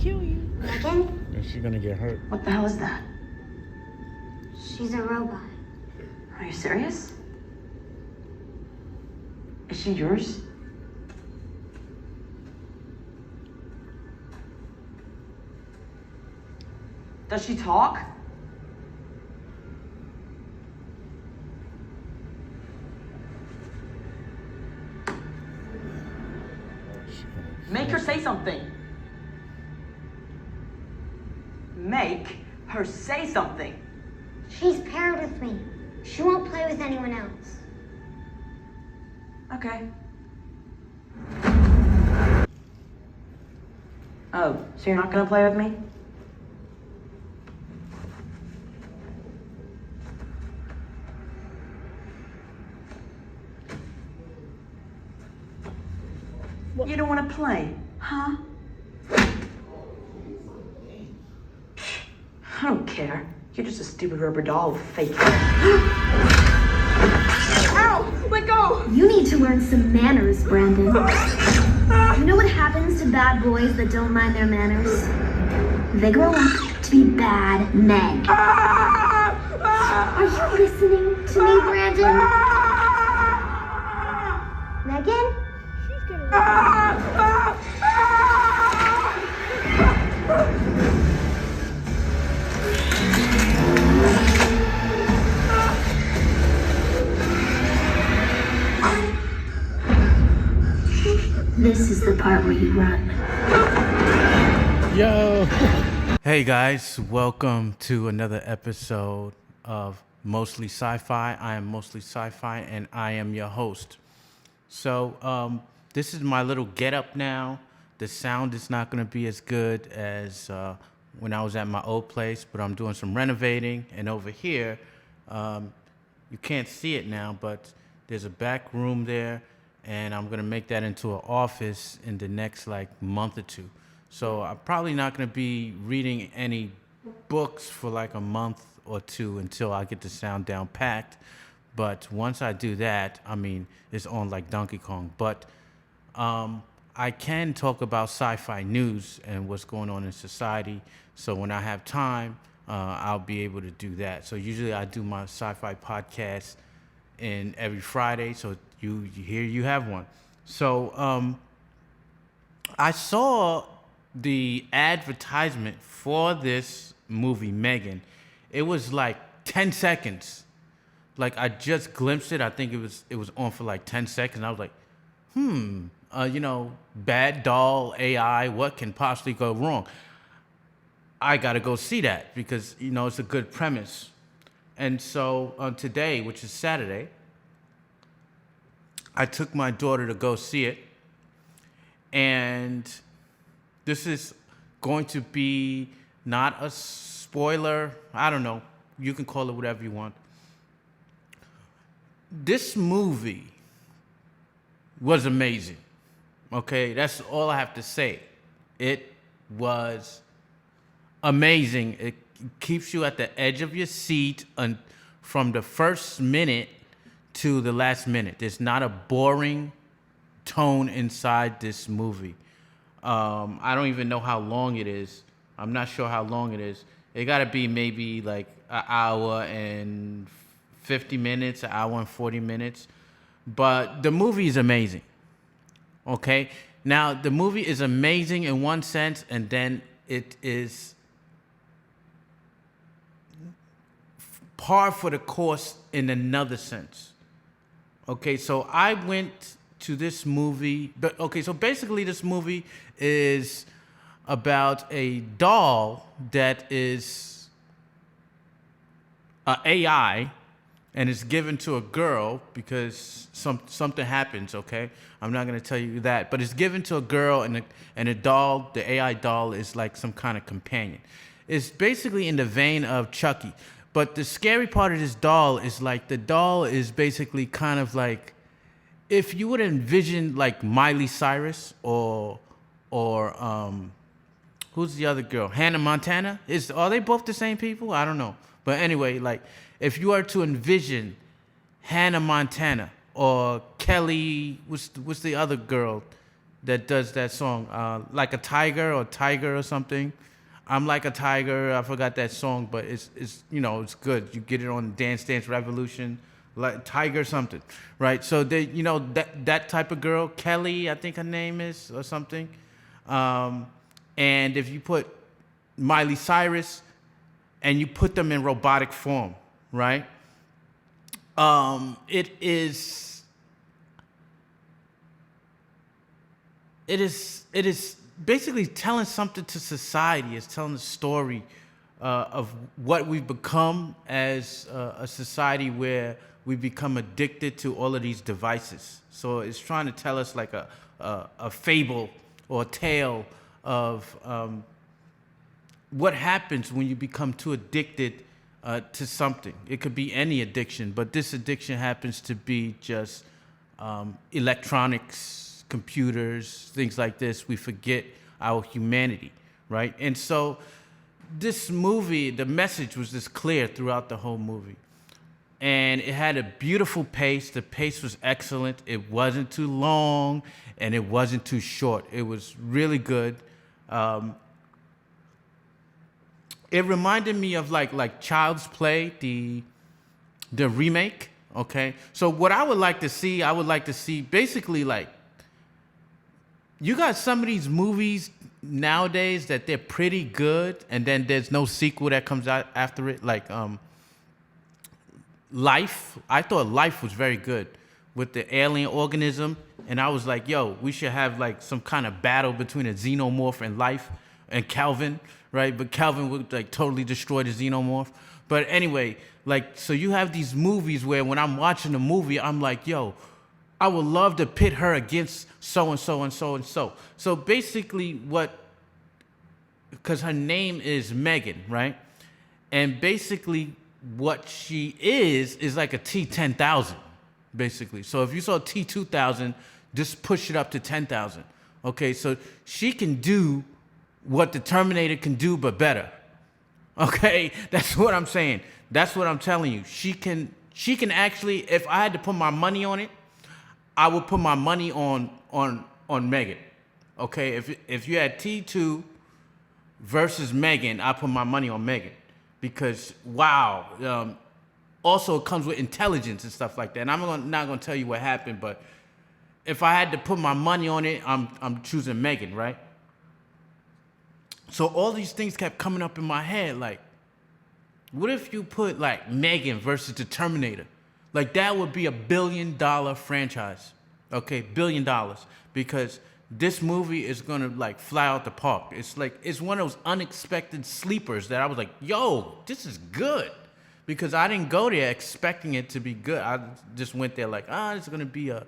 kill you. Megan? And she's gonna get hurt. What the hell is that? She's a robot. Are you serious? Is she yours? Does she talk? Make her say something. Make her say something. She's paired with me. She won't play with anyone else. Okay. Oh, so you're not gonna play with me? What? You don't want to play, huh? I don't care. You're just a stupid rubber doll with fake hair. Ow! Let go! You need to learn some manners, Brandon. You know what happens to bad boys that don't mind their manners? They grow up to be bad men. Are you listening to me, Brandon? Megan? She's gonna This is the part where you run. Yo! Hey guys, welcome to another episode of Mostly Sci-Fi. I am Mostly Sci-Fi and I am your host. So this is my little get up now. The sound is not going to be as good as when I was at my old place, but I'm doing some renovating. And over here, you can't see it now, but there's a back room there, and I'm going to make that into an office in the next month or two. So I'm probably not going to be reading any books for like a month or two until I get the sound down packed. But once I do that, I mean, it's on like Donkey Kong. But I can talk about sci-fi news and what's going on in society. So when I have time, I'll be able to do that. So usually I do my sci-fi podcast in every Friday. So you have one. So I saw the advertisement for this movie, M3GAN. It was like 10 seconds. Like I just glimpsed it. I think it was on for like 10 seconds. I was like, bad doll AI, what can possibly go wrong? I got to go see that because, it's a good premise. And so today, which is Saturday, I took my daughter to go see it. And this is going to be not a spoiler. I don't know. You can call it whatever you want. This movie was amazing. Okay, that's all I have to say. It was amazing. It keeps you at the edge of your seat from the first minute to the last minute. There's not a boring tone inside this movie. I don't even know how long it is. I'm not sure how long it is. It got to be maybe like an hour and 50 minutes, an hour and 40 minutes. But the movie is amazing. Okay? Now, the movie is amazing in one sense, and then it is par for the course in another sense. Okay, so I went to this movie. So basically this movie is about a doll that is an AI and it's given to a girl because something happens, okay? I'm not going to tell you that, but it's given to a girl and a doll, the AI doll is like some kind of companion. It's basically in the vein of Chucky. But the scary part of this doll is like the doll is basically kind of like if you would envision like Miley Cyrus or who's the other girl? Hannah Montana? Are they both the same people? I don't know. But anyway, like if you are to envision Hannah Montana or Kelly, what's the other girl? that does that song, like a tiger or tiger or something. I'm like a tiger. I forgot that song, but it's it's good. You get it on Dance Dance Revolution, like Tiger something, right? So they that type of girl, Kelly, I think her name is or something. And if you put Miley Cyrus and you put them in robotic form, right? It is basically telling something to society. It's telling a story of what we've become as a society where we become addicted to all of these devices. So it's trying to tell us like a fable or a tale of what happens when you become too addicted to something. It could be any addiction, but this addiction happens to be just electronics, computers, things like this. We forget our humanity, right? And so this movie, the message was just clear throughout the whole movie. And it had a beautiful pace. The pace was excellent. It wasn't too long and it wasn't too short. It was really good. It reminded me of like Child's Play, the remake. Okay, so what I would like to see basically like, you got some of these movies nowadays that they're pretty good, and then there's no sequel that comes out after it. Like Life, I thought Life was very good with the alien organism, and I was like, yo, we should have like some kind of battle between a xenomorph and Life and Calvin, right? But Calvin would like totally destroy the xenomorph. But anyway, like, so you have these movies where when I'm watching a movie, I'm like, yo, I would love to pit her against so-and-so and so-and-so. So basically because her name is M3GAN, right? And basically what she is like a T-10,000, basically. So if you saw T-2000, just push it up to 10,000. Okay, so she can do what the Terminator can do, but better. Okay, that's what I'm saying. That's what I'm telling you. She can actually, if I had to put my money on it, I would put my money on M3GAN. Okay, if you had T2 versus M3GAN, I put my money on M3GAN because wow. Also, it comes with intelligence and stuff like that. And I'm not gonna tell you what happened, but if I had to put my money on it, I'm choosing M3GAN, right? So all these things kept coming up in my head, like, what if you put like M3GAN versus the Terminator? Like that would be $1 billion franchise, okay, $1 billion, because this movie is gonna like fly out the park. It's like, it's one of those unexpected sleepers that I was like, yo, this is good, because I didn't go there expecting it to be good. I just went there like, it's gonna be a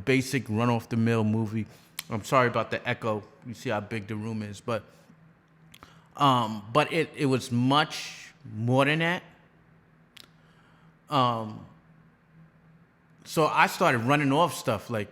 basic run off the mill movie. I'm sorry about the echo. You see how big the room is, but it was much more than that. So I started running off stuff like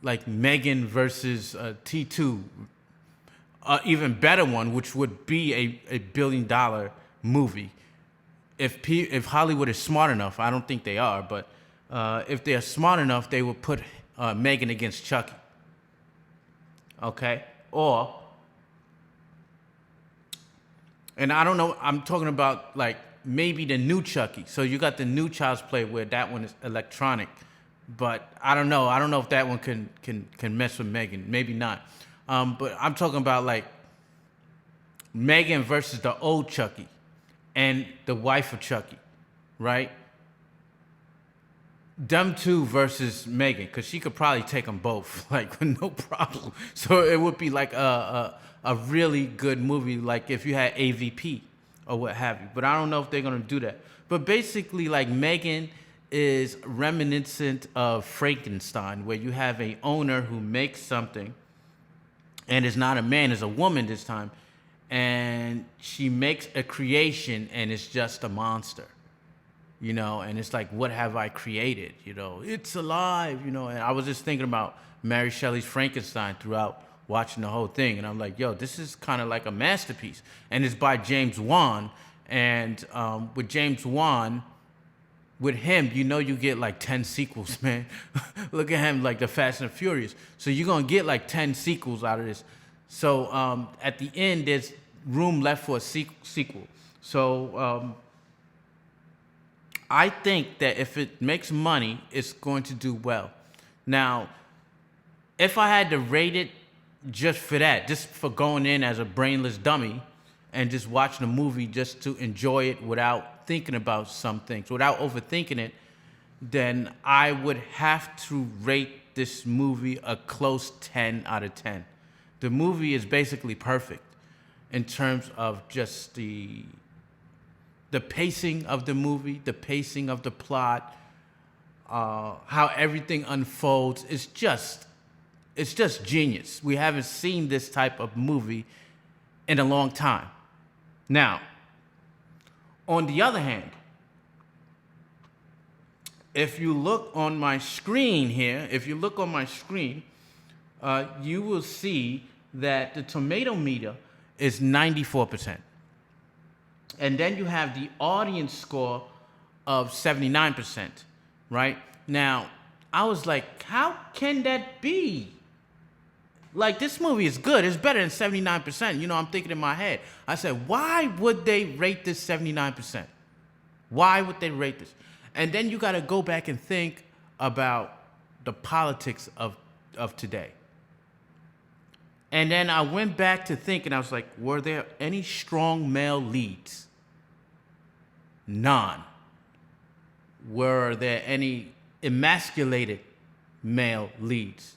M3GAN versus T2, even better one, which would be a $1 billion movie. If Hollywood is smart enough, I don't think they are, but if they are smart enough, they would put M3GAN against Chucky. Okay, and I don't know, I'm talking about like maybe the new Chucky. So you got the new Child's Play where that one is electronic, but I don't know. I don't know if that one can mess with M3GAN. Maybe not. But I'm talking about like M3GAN versus the old Chucky and the wife of Chucky, right? Them two versus M3GAN, because she could probably take them both, like with no problem. So it would be like a really good movie, like if you had AVP or what have you. But I don't know if they're gonna do that. But basically, like M3GAN is reminiscent of Frankenstein, where you have a owner who makes something, and it's not a man, it's a woman this time, and she makes a creation, and it's just a monster. And it's like, what have I created? It's alive, and I was just thinking about Mary Shelley's Frankenstein throughout watching the whole thing. And I'm like, yo, this is kind of like a masterpiece. And it's by James Wan. And with James Wan, with him, you know you get like 10 sequels, man. Look at him, like the Fast and Furious. So you're going to get like 10 sequels out of this. So at the end, there's room left for a sequel. So I think that if it makes money, it's going to do well. Now, if I had to rate it just for that, just for going in as a brainless dummy and just watching the movie just to enjoy it without thinking about some things, without overthinking it, then I would have to rate this movie a close 10 out of 10. The movie is basically perfect in terms of just the pacing of the movie, the pacing of the plot, how everything unfolds. It's just genius. We haven't seen this type of movie in a long time. Now, on the other hand, if you look on my screen here, you will see that the tomato meter is 94%. And then you have the audience score of 79%, right? Now, I was like, how can that be? Like, this movie is good. It's better than 79%. You know, I'm thinking in my head. I said, why would they rate this 79%? Why would they rate this? And then you got to go back and think about the politics of today. And then I went back to think, and I was like, were there any strong male leads? None. Were there any emasculated male leads?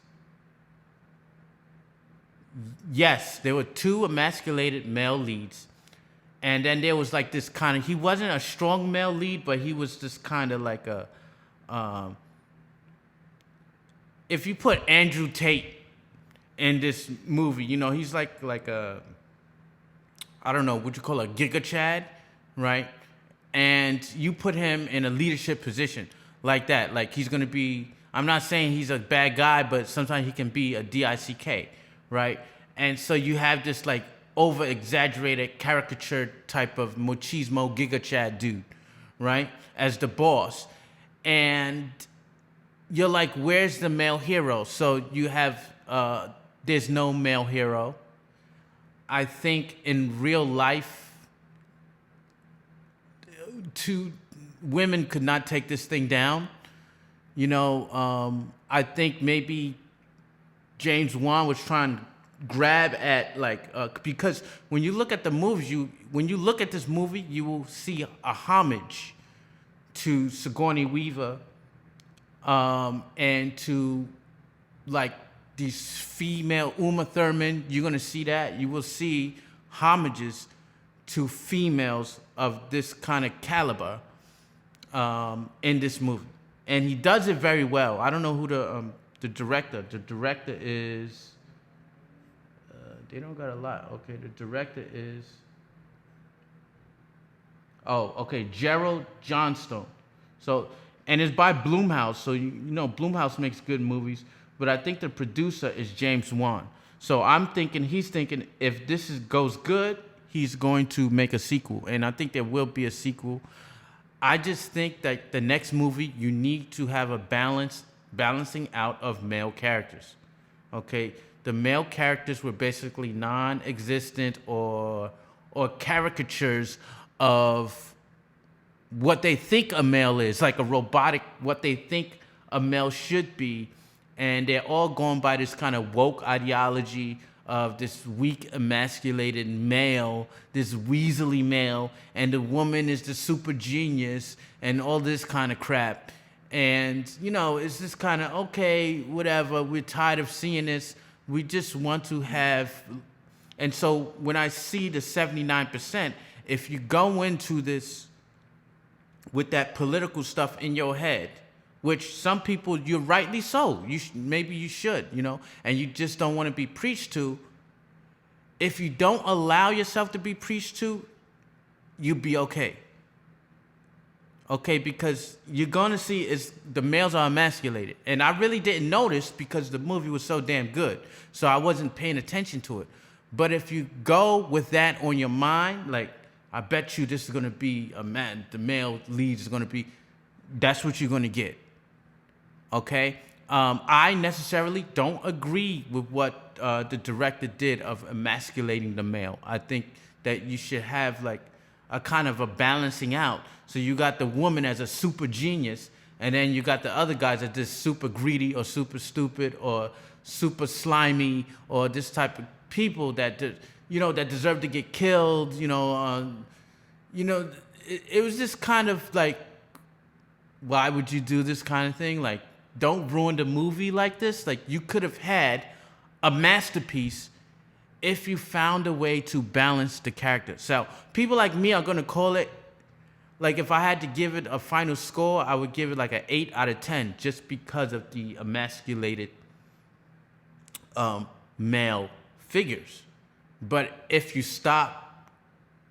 Yes, there were 2 emasculated male leads. And then there was like this kind of, he wasn't a strong male lead, but he was just kind of like a, if you put Andrew Tate in this movie, you know, he's like a, I don't know, what you call a Giga Chad, right? And you put him in a leadership position like that. Like he's going to be, I'm not saying he's a bad guy, but sometimes he can be a DICK, right? And so you have this like over-exaggerated, caricatured type of machismo Giga Chad dude, right? As the boss. And you're like, where's the male hero? So you have, there's no male hero. I think in real life, 2 women could not take this thing down. You know, I think maybe James Wan was trying to grab at like, because when you look at the movies, when you look at this movie, you will see a homage to Sigourney Weaver, and to like these female Uma Thurman. You're gonna see that. You will see homages to females of this kind of caliber in this movie, and he does it very well. I don't know who the director. The director is. They don't got a lot. Okay, the director is. Oh, okay, Gerald Johnstone. So, and it's by Blumhouse. So you know Blumhouse makes good movies, but I think the producer is James Wan. So he's thinking if this goes good, he's going to make a sequel, and I think there will be a sequel. I just think that the next movie, you need to have a balancing out of male characters. Okay, the male characters were basically non-existent or caricatures of what they think a male is, like a robotic, what they think a male should be, and they're all going by this kind of woke ideology of this weak, emasculated male, this weaselly male, and the woman is the super genius, and all this kind of crap. And, you know, it's just kind of, okay, whatever, we're tired of seeing this. We just want to have, and so when I see the 79%, if you go into this with that political stuff in your head, which some people, you're rightly so, maybe you should, you know, and you just don't want to be preached to. If you don't allow yourself to be preached to, you'll be okay. Okay, because you're going to see the males are emasculated. And I really didn't notice because the movie was so damn good. So I wasn't paying attention to it. But if you go with that on your mind, like, I bet you this is going to be a man, the male lead is going to be, that's what you're gonna get. Okay? I necessarily don't agree with what the director did of emasculating the male. I think that you should have like a kind of a balancing out. So you got the woman as a super genius, and then you got the other guys that just super greedy or super stupid or super slimy, or this type of people that that deserve to get killed. It was just kind of like, why would you do this kind of thing? Like, don't ruin the movie like this. Like, you could have had a masterpiece if you found a way to balance the characters. So people like me are going to call it, like, if I had to give it a final score, I would give it like an 8 out of 10 just because of the emasculated male figures. But if you stop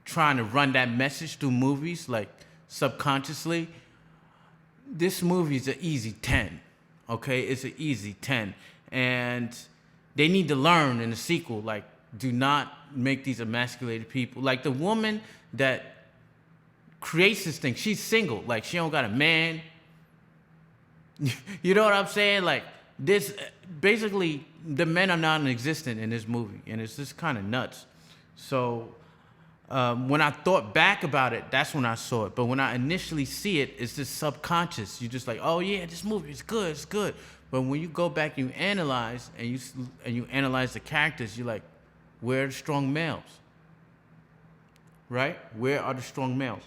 trying to run that message through movies, like subconsciously, this movie is an easy 10. Okay, it's an easy 10. And they need to learn in the sequel, like, do not make these emasculated people. Like the woman that creates this thing, she's single. Like, she don't got a man. You know what I'm saying? Like, this, basically, the men are non-existent in this movie, and it's just kind of nuts. So when I thought back about it, that's when I saw it. But when I initially see it, it's just subconscious. You're just like, oh yeah, this movie is good, it's good. But when you go back and you analyze, and you analyze the characters, you're like, where are the strong males? Right? Where are the strong males?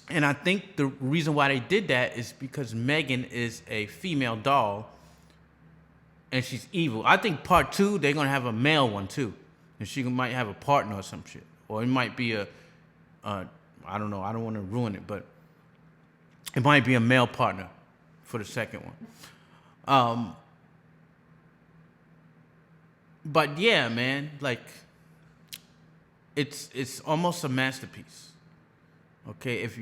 And I think the reason why they did that is because M3GAN is a female doll, and she's evil. I think part 2, they're gonna have a male one too, and she might have a partner or some shit, or it might be I don't know. I don't want to ruin it, but it might be a male partner for the second one. But yeah, man, like, it's almost a masterpiece. Okay, if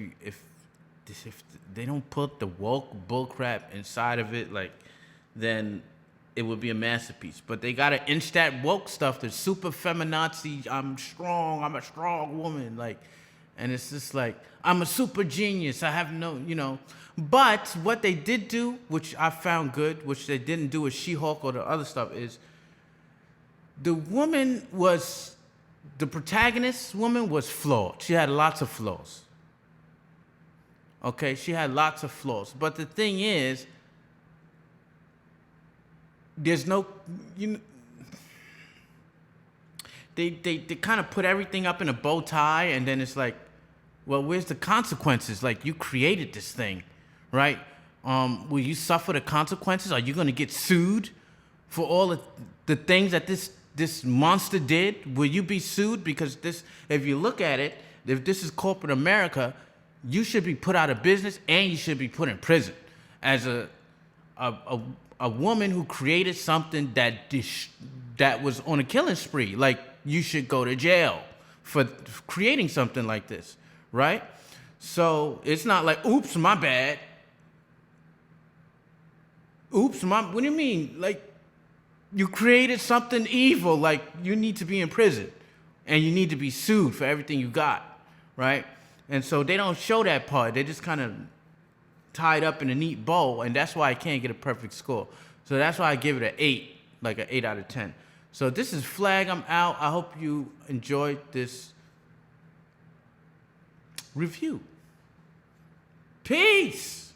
they don't put the woke bullcrap inside of it, like, then it would be a masterpiece. But they gotta inch that woke stuff, the super feminazi, I'm a strong woman, like, and it's just like, I'm a super genius, I have no, But what they did do, which I found good, which they didn't do with She-Hulk or the other stuff, is the protagonist woman was flawed. She had lots of flaws. Okay, she had lots of flaws. But the thing is, there's no, they kind of put everything up in a bow tie, and then it's like, well, where's the consequences? Like, you created this thing, right? Will you suffer the consequences? Are you going to get sued for all the things that this monster did? Will you be sued? Because this, if you look at it, if this is corporate America, you should be put out of business, and you should be put in prison as a woman who created something that was on a killing spree. Like, you should go to jail for creating something like this, right? So it's not like, oops, my bad. What do you mean? Like, you created something evil, like, you need to be in prison, and you need to be sued for everything you got, right? And so they don't show that part. They just kind of tied up in a neat bow, and that's why I can't get a perfect score. So that's why I give it an 8, like an 8 out of 10. So this is Flag. I'm out. I hope you enjoyed this review. Peace.